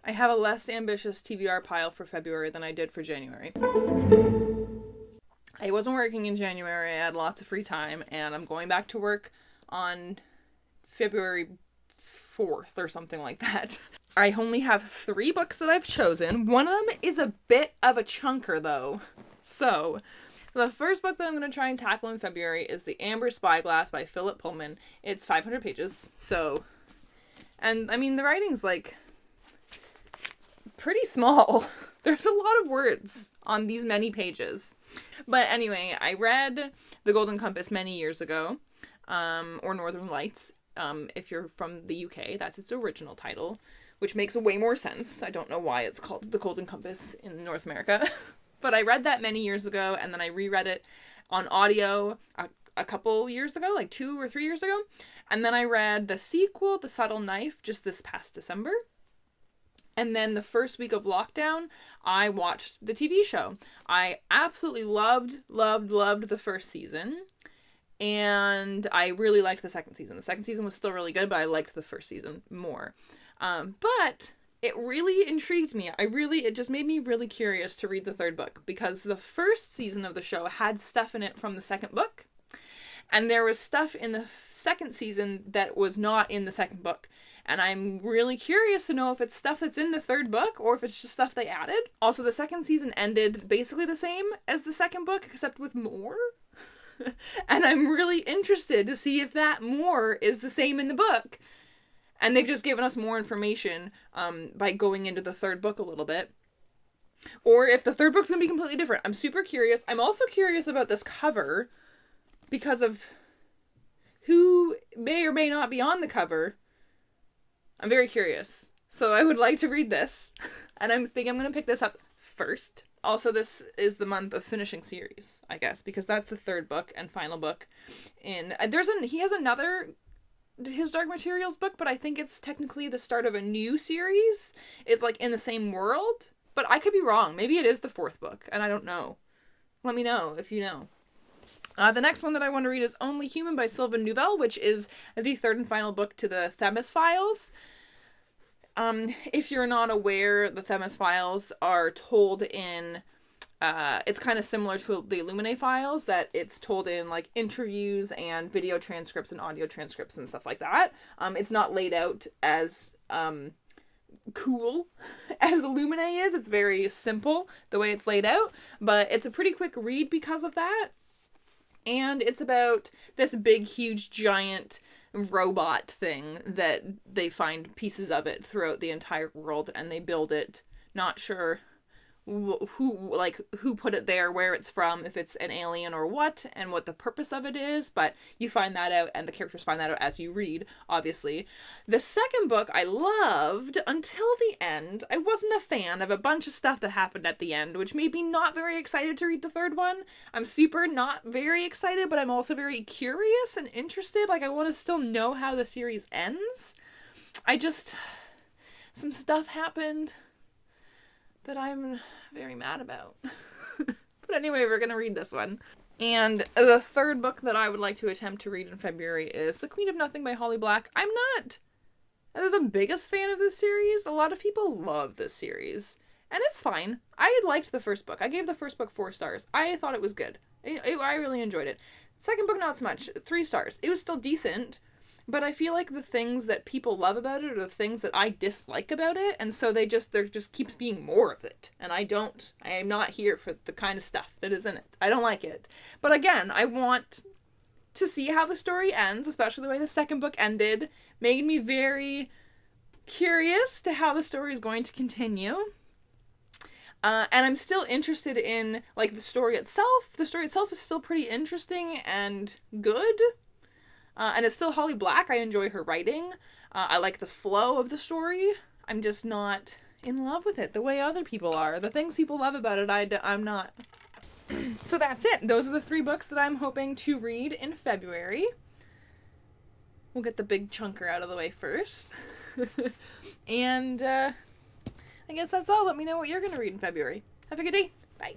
I have a less ambitious TBR pile for February than I did for January. I wasn't working in January, I had lots of free time, and I'm going back to work on February 4th or something like that. I only have 3 books that I've chosen. One of them is a bit of a chunker, though. So, the first book that I'm going to try and tackle in February is The Amber Spyglass by Philip Pullman. It's 500 pages, so... And, I mean, the writing's, like, pretty small. There's a lot of words on these many pages. But anyway, I read The Golden Compass many years ago, or Northern Lights, if you're from the UK. That's its original title, which makes way more sense. I don't know why it's called The Golden Compass in North America. But I read that many years ago, and then I reread it on audio a couple years ago, like 2 or 3 years ago. And then I read the sequel, The Subtle Knife, just this past December. And then the first week of lockdown, I watched the TV show. I absolutely loved the first season. And I really liked the second season. The second season was still really good, but I liked the first season more. But it really intrigued me. It just made me really curious to read the third book. Because the first season of the show had stuff in it from the second book. And there was stuff in the second season that was not in the second book. And I'm really curious to know if it's stuff that's in the third book or if it's just stuff they added. Also, the second season ended basically the same as the second book, except with more. And I'm really interested to see if that more is the same in the book. And they've just given us more information by going into the third book a little bit. Or if the third book's going to be completely different. I'm super curious. I'm also curious about this cover because of who may or may not be on the cover. I'm very curious. So I would like to read this. And I think I'm going to pick this up first. Also, this is the month of finishing series, I guess, because that's the third book and final book. He has another His Dark Materials book, but I think it's technically the start of a new series. It's like in the same world, but I could be wrong. Maybe it is the fourth book, and I don't know. Let me know if you know. The next one that I want to read is Only Human by Sylvain Neuvel, which is the third and final book to the Themis Files. If you're not aware, the Themis Files are told in, it's kind of similar to the Illuminae Files, that it's told in, like, interviews and video transcripts and audio transcripts and stuff like that. It's not laid out as, cool as the Illuminae is. It's very simple, the way it's laid out, but it's a pretty quick read because of that. And it's about this big, huge, giant robot thing that they find pieces of it throughout the entire world, and they build it. Not sure who put it there, where it's from, if it's an alien or what, and what the purpose of it is, but you find that out, and the characters find that out as you read, obviously. The second book I loved until the end. I wasn't a fan of a bunch of stuff that happened at the end, which made me not very excited to read the third one. I'm super not very excited, but I'm also very curious and interested. Like, I want to still know how the series ends. Some stuff happened that I'm very mad about. But anyway, we're going to read this one. And the third book that I would like to attempt to read in February is The Queen of Nothing by Holly Black. I'm not the biggest fan of this series. A lot of people love this series. And it's fine. I liked the first book. I gave the first book 4 stars. I thought it was good. I really enjoyed it. Second book, not so much. 3 stars. It was still decent. But I feel like the things that people love about it are the things that I dislike about it, and so there just keeps being more of it. And I am not here for the kind of stuff that is in it. I don't like it. But again, I want to see how the story ends, especially the way the second book ended. Made me very curious to how the story is going to continue. And I'm still interested in, like, the story itself. The story itself is still pretty interesting and good. And it's still Holly Black. I enjoy her writing. I like the flow of the story. I'm just not in love with it the way other people are. The things people love about it, I'm not. So that's it. Those are the 3 books that I'm hoping to read in February. We'll get the big chunker out of the way first. And I guess that's all. Let me know what you're going to read in February. Have a good day. Bye.